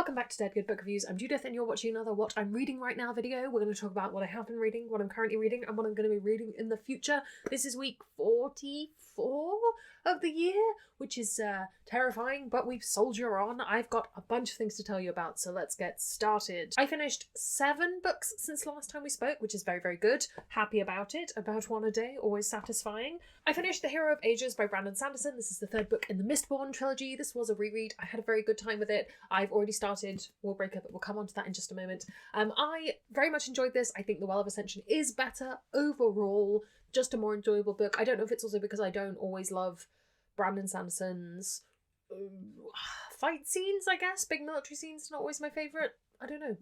Welcome back to Dead Good Book Reviews. I'm Judith and you're watching another What I'm Reading Right Now video. We're going to talk about what I have been reading, what I'm currently reading, and what I'm going to be reading in the future. This is week 44 of the year, which is terrifying, but we soldier on. I've got a bunch of things to tell you about, so let's get started. I finished 7 books since last time we spoke, which is very, very good. Happy about it. About one a day, always satisfying. I finished The Hero of Ages by Brandon Sanderson. This is the 3rd book in the Mistborn trilogy. This was a reread. I had a very good time with it. I've already started War Breaker, but we'll come on to that in just a moment. I very much enjoyed this. I think The Well of Ascension is better overall, just a more enjoyable book. I don't know if it's also because I don't always love Brandon Sanderson's fight scenes, I guess. Big military scenes, not always my favourite. I don't know.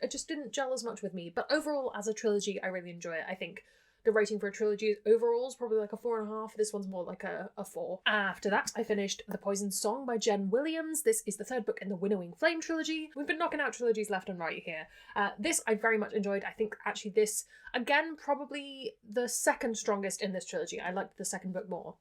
It just didn't gel as much with me. But overall, as a trilogy, I really enjoy it. I think the rating for a trilogy overall is probably like a 4.5. This one's more like a 4. After that, I finished The Poisoned Song by Jen Williams. This is the 3rd book in the Winnowing Flame trilogy. We've been knocking out trilogies left and right here. This I very much enjoyed. I think actually this, again, probably the 2nd strongest in this trilogy. I liked the 2nd book more.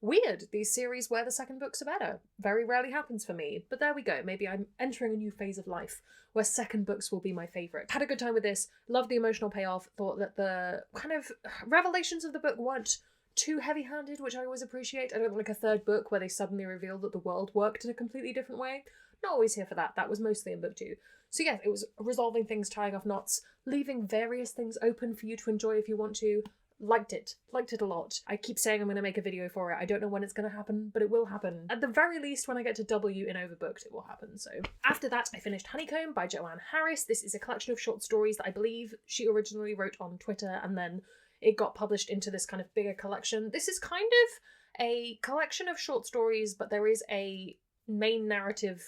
Weird, these series where the 2nd books are better. Very rarely happens for me, but there we go. Maybe I'm entering a new phase of life where 2nd books will be my favourite. Had a good time with this, loved the emotional payoff, thought that the kind of revelations of the book weren't too heavy-handed, which I always appreciate. I don't like a 3rd book where they suddenly reveal that the world worked in a completely different way. Not always here for that. That was mostly in book 2. So yeah, it was resolving things, tying off knots, leaving various things open for you to enjoy if you want to. Liked it a lot. I keep saying I'm going to make a video for it. I don't know when it's going to happen, but it will happen. At the very least, when I get to W in Overbooked, it will happen. So after that, I finished Honeycomb by Joanne Harris. This is a collection of short stories that I believe she originally wrote on Twitter, and then it got published into this kind of bigger collection. This is kind of a collection of short stories, but there is a main narrative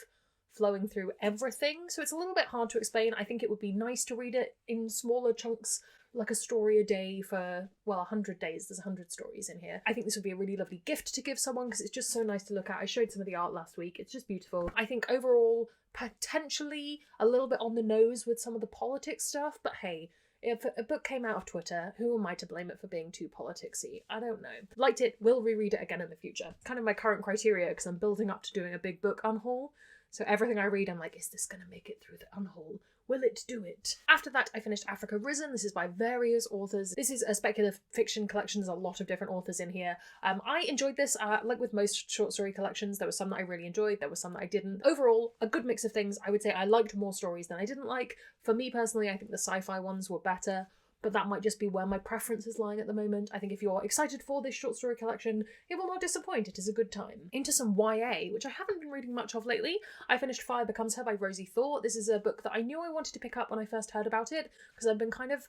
flowing through everything, so it's a little bit hard to explain. I think it would be nice to read it in smaller chunks, like a story a day for, well, 100 days. There's 100 stories in here. I think this would be a really lovely gift to give someone because it's just so nice to look at. I showed some of the art last week. It's just beautiful. I think overall, potentially a little bit on the nose with some of the politics stuff, but hey, if a book came out of Twitter, who am I to blame it for being too politicsy? I don't know. Liked it, will reread it again in the future. Kind of my current criteria because I'm building up to doing a big book unhaul. So everything I read, I'm like, is this going to make it through the unhaul? Will it do it? After that, I finished Africa Risen. This is by various authors. This is a speculative fiction collection. There's a lot of different authors in here. I enjoyed this. Like with most short story collections, there were some that I really enjoyed. There were some that I didn't. Overall, a good mix of things. I would say I liked more stories than I didn't like. For me personally, I think the sci-fi ones were better. But that might just be where my preference is lying at the moment. I think if you're excited for this short story collection, it will not disappoint. It is a good time. Into some YA, which I haven't been reading much of lately. I finished Fire Becomes Her by Rosie Thor. This is a book that I knew I wanted to pick up when I first heard about it, because I've been kind of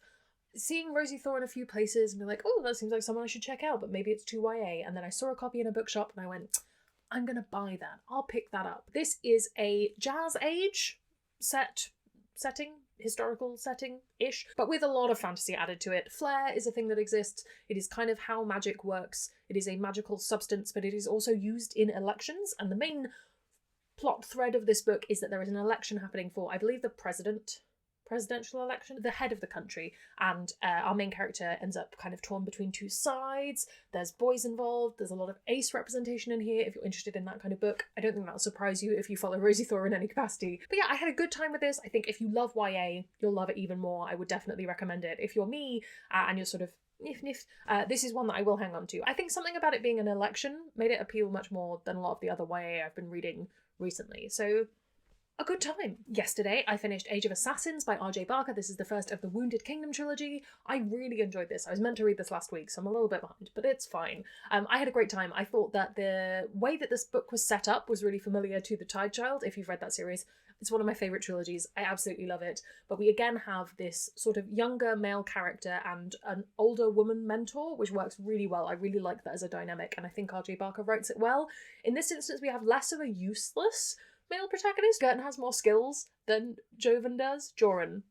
seeing Rosie Thor in a few places and be like, oh, that seems like someone I should check out, but maybe it's too YA. And then I saw a copy in a bookshop and I went, I'm going to buy that. I'll pick that up. This is a Jazz Age setting, historical setting-ish, but with a lot of fantasy added to it. Flair is a thing that exists. It is kind of how magic works. It is a magical substance, but it is also used in elections, and the main plot thread of this book is that there is an election happening for, I believe, the presidential election, the head of the country, and our main character ends up kind of torn between 2 sides. There's boys involved, there's a lot of ace representation in here if you're interested in that kind of book. I don't think that'll surprise you if you follow Rosie Thor in any capacity. But yeah, I had a good time with this. I think if you love YA, you'll love it even more. I would definitely recommend it. If you're me and you're sort of niff, this is one that I will hang on to. I think something about it being an election made it appeal much more than a lot of the other YA I've been reading recently. So a good time. Yesterday, I finished Age of Assassins by R.J. Barker. This is the first of the Wounded Kingdom trilogy. I really enjoyed this. I was meant to read this last week, so I'm a little bit behind, but it's fine. I had a great time. I thought that the way that this book was set up was really familiar to The Tide Child, if you've read that series. It's one of my favourite trilogies. I absolutely love it. But we again have this sort of younger male character and an older woman mentor, which works really well. I really like that as a dynamic, and I think R.J. Barker writes it well. In this instance, we have less of a useless male protagonist. Gurton has more skills than Jovan does. Joran.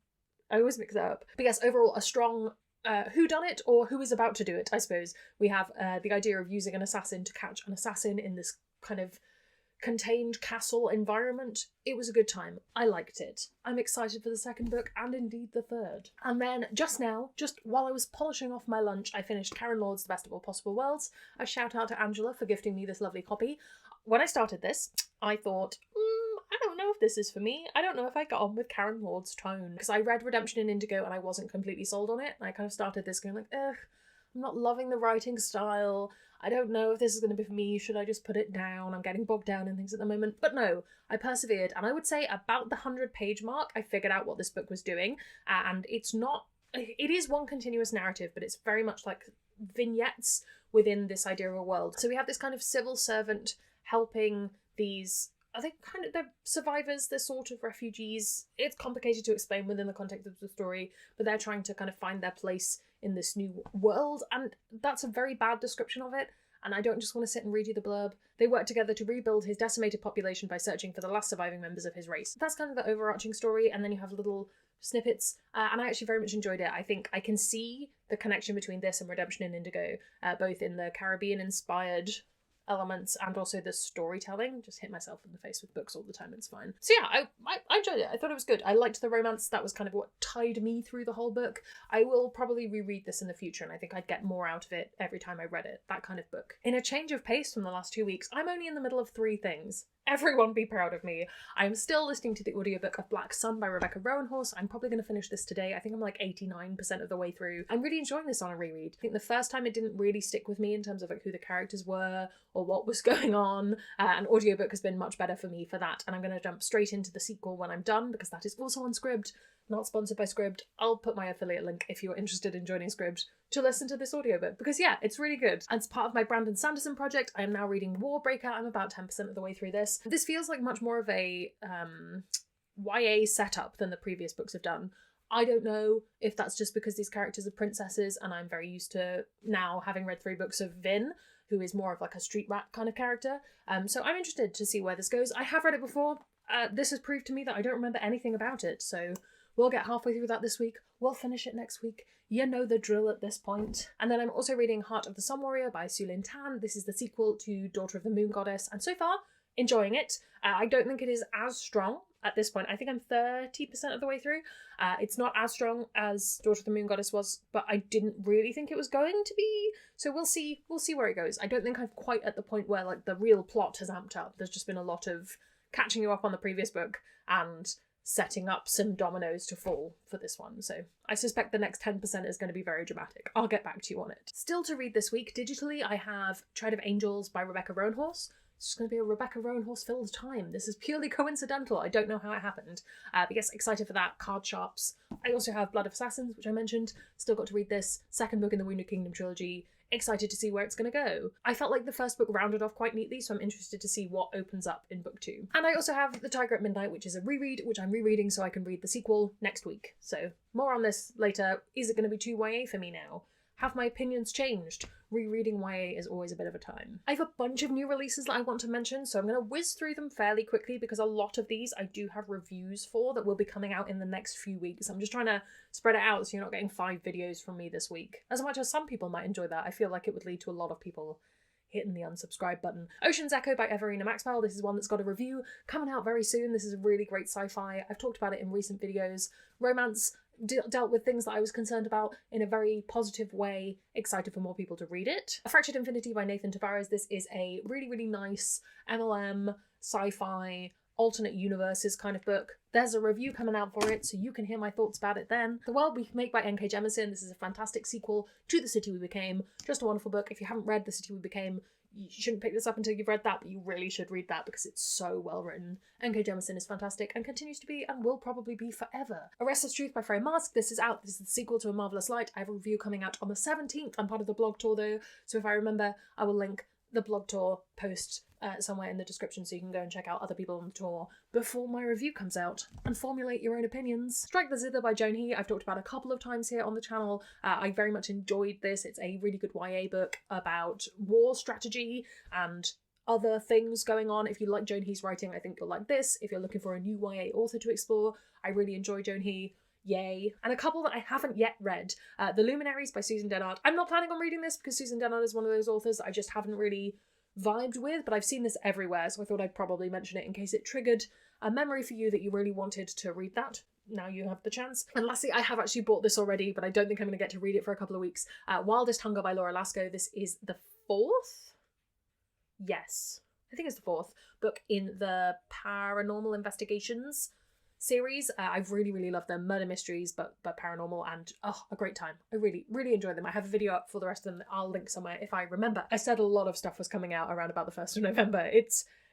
I always mix that up. But yes, overall, a strong whodunit, or who is about to do it, I suppose. We have the idea of using an assassin to catch an assassin in this kind of contained castle environment. It was a good time. I liked it. I'm excited for the 2nd book and indeed the 3rd. And then just now, just while I was polishing off my lunch, I finished Karen Lord's The Best of All Possible Worlds. A shout out to Angela for gifting me this lovely copy. When I started this, I thought, I don't know if if this is for me. I don't know if I got on with Karen Lord's tone, because I read Redemption in Indigo and I wasn't completely sold on it, and I kind of started this going like, ugh, I'm not loving the writing style. I don't know if this is going to be for me. Should I just put it down? I'm getting bogged down in things at the moment. But no, I persevered. And I would say about the 100-page mark, I figured out what this book was doing. And it is one continuous narrative, but it's very much like vignettes within this idea of a world. So we have this kind of civil servant helping these, I think they're survivors, they're sort of refugees. It's complicated to explain within the context of the story, but they're trying to kind of find their place in this new world, and that's a very bad description of it, and I don't just want to sit and read you the blurb. They work together to rebuild his decimated population by searching for the last surviving members of his race. That's kind of the overarching story, and then you have little snippets, and I actually very much enjoyed it. I think I can see the connection between this and Redemption in Indigo, both in the Caribbean-inspired elements and also the storytelling. Just hit myself in the face with books all the time, it's fine. So yeah, I enjoyed it. I thought it was good. I liked the romance. That was kind of what tied me through the whole book. I will probably reread this in the future, and I think I'd get more out of it every time I read it. That kind of book. In a change of pace from the last 2 weeks, I'm only in the middle of 3 things. Everyone be proud of me. I'm still listening to the audiobook of Black Sun by Rebecca Roanhorse. I'm probably going to finish this today. I think I'm like 89% of the way through. I'm really enjoying this on a reread. I think the first time it didn't really stick with me in terms of like who the characters were or what was going on. An audiobook has been much better for me for that. And I'm going to jump straight into the sequel when I'm done, because that is also on Scribd. Not sponsored by Scribd. I'll put my affiliate link if you're interested in joining Scribd to listen to this audiobook, because yeah, it's really good. And as part of my Brandon Sanderson project, I am now reading Warbreaker. I'm about 10% of the way through this. This feels like much more of a YA setup than the previous books have done. I don't know if that's just because these characters are princesses and I'm very used to now having read 3 books of Vin, who is more of like a street rat kind of character. So I'm interested to see where this goes. I have read it before. This has proved to me that I don't remember anything about it, so we'll get halfway through that this week. We'll finish it next week. You know the drill at this point. And then I'm also reading Heart of the Sun Warrior by Sulin Tan. This is the sequel to Daughter of the Moon Goddess, and so far, enjoying it. I don't think it is as strong at this point. I think I'm 30% of the way through. It's not as strong as Daughter of the Moon Goddess was, but I didn't really think it was going to be. So we'll see where it goes. I don't think I'm quite at the point where like the real plot has amped up. There's just been a lot of catching you up on the previous book and setting up some dominoes to fall for this one. So I suspect the next 10% is going to be very dramatic. I'll get back to you on it. Still to read this week digitally, I have Tread of Angels by Rebecca Roanhorse. It's just going to be a Rebecca Roanhorse filled time. This is purely coincidental. I don't know how it happened. But yes, excited for that. Card Sharps. I also have Blood of Assassins, which I mentioned. Still got to read this. Second book in the Wounded Kingdom trilogy. Excited to see where it's going to go. I felt like the first book rounded off quite neatly, so I'm interested to see what opens up in book 2. And I also have The Tiger at Midnight, which is a reread, which I'm rereading so I can read the sequel next week. So more on this later. Is it going to be too YA for me now? Have my opinions changed? Rereading YA is always a bit of a time. I have a bunch of new releases that I want to mention, so I'm going to whiz through them fairly quickly because a lot of these I do have reviews for that will be coming out in the next few weeks. I'm just trying to spread it out so you're not getting 5 videos from me this week. As much as some people might enjoy that, I feel like it would lead to a lot of people hitting the unsubscribe button. Ocean's Echo by Everina Maxwell. This is one that's got a review coming out very soon. This is a really great sci-fi. I've talked about it in recent videos. Romance dealt with things that I was concerned about in a very positive way. Excited for more people to read it. A Fractured Infinity by Nathan Tavares. This is a really, really nice MLM, sci-fi, alternate universes kind of book. There's a review coming out for it, so you can hear my thoughts about it then. The World We Make by N.K. Jemisin. This is a fantastic sequel to The City We Became. Just a wonderful book. If you haven't read The City We Became, you shouldn't pick this up until you've read that, but you really should read that because it's so well written. N.K. Jemisin is fantastic and continues to be and will probably be forever. A Restless Truth by Freya Marsk. This is out. This is the sequel to A Marvelous Light. I have a review coming out on the 17th. I'm part of the blog tour though, so if I remember, I will link the blog tour post somewhere in the description so you can go and check out other people on the tour before my review comes out and formulate your own opinions. Strike the Zither by Joan He. I've talked about a couple of times here on the channel. I very much enjoyed this. It's a really good YA book about war strategy and other things going on. If you like Joan He's writing, I think you'll like this. If you're looking for a new YA author to explore, I really enjoy Joan He. Yay. And a couple that I haven't yet read. The Luminaries by Susan Dennard. I'm not planning on reading this because Susan Dennard is one of those authors that I just haven't really vibed with, but I've seen this everywhere, so I thought I'd probably mention it in case it triggered a memory for you that you really wanted to read that. Now you have the chance. And lastly, I have actually bought this already, but I don't think I'm going to get to read it for a couple of weeks. Wildest Hunger by Laura Lasco. This is the 4th? Yes. I think it's the 4th book in the paranormal investigations series. I've really loved them. Murder mysteries, but paranormal, and a great time. I really enjoy them. I have a video up for the rest of them that I'll link somewhere if I remember. I said a lot of stuff was coming out around about the 1st of November.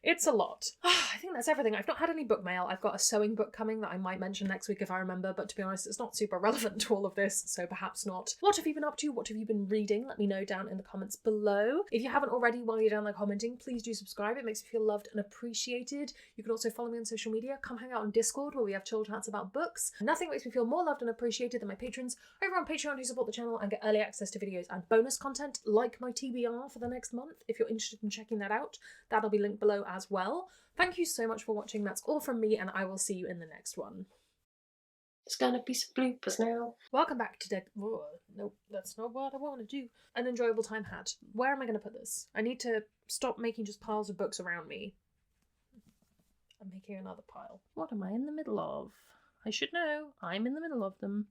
It's a lot. I think that's everything. I've not had any book mail. I've got a sewing book coming that I might mention next week if I remember, but to be honest, it's not super relevant to all of this, so perhaps not. What have you been up to? What have you been reading? Let me know down in the comments below. If you haven't already, while you're down there commenting, please do subscribe. It makes me feel loved and appreciated. You can also follow me on social media. Come hang out on Discord where we have chill chats about books. Nothing makes me feel more loved and appreciated than my patrons over on Patreon who support the channel and get early access to videos and bonus content like my TBR for the next month. If you're interested in checking that out, that'll be linked below as well. Thank you so much for watching. That's all from me, and I will see you in the next one. There's gonna be some bloopers now. Welcome back to Dead... Whoa, nope, that's not what I want to do. An enjoyable time had. Where am I going to put this? I need to stop making just piles of books around me. I'm making another pile. What am I in the middle of? I should know. I'm in the middle of them.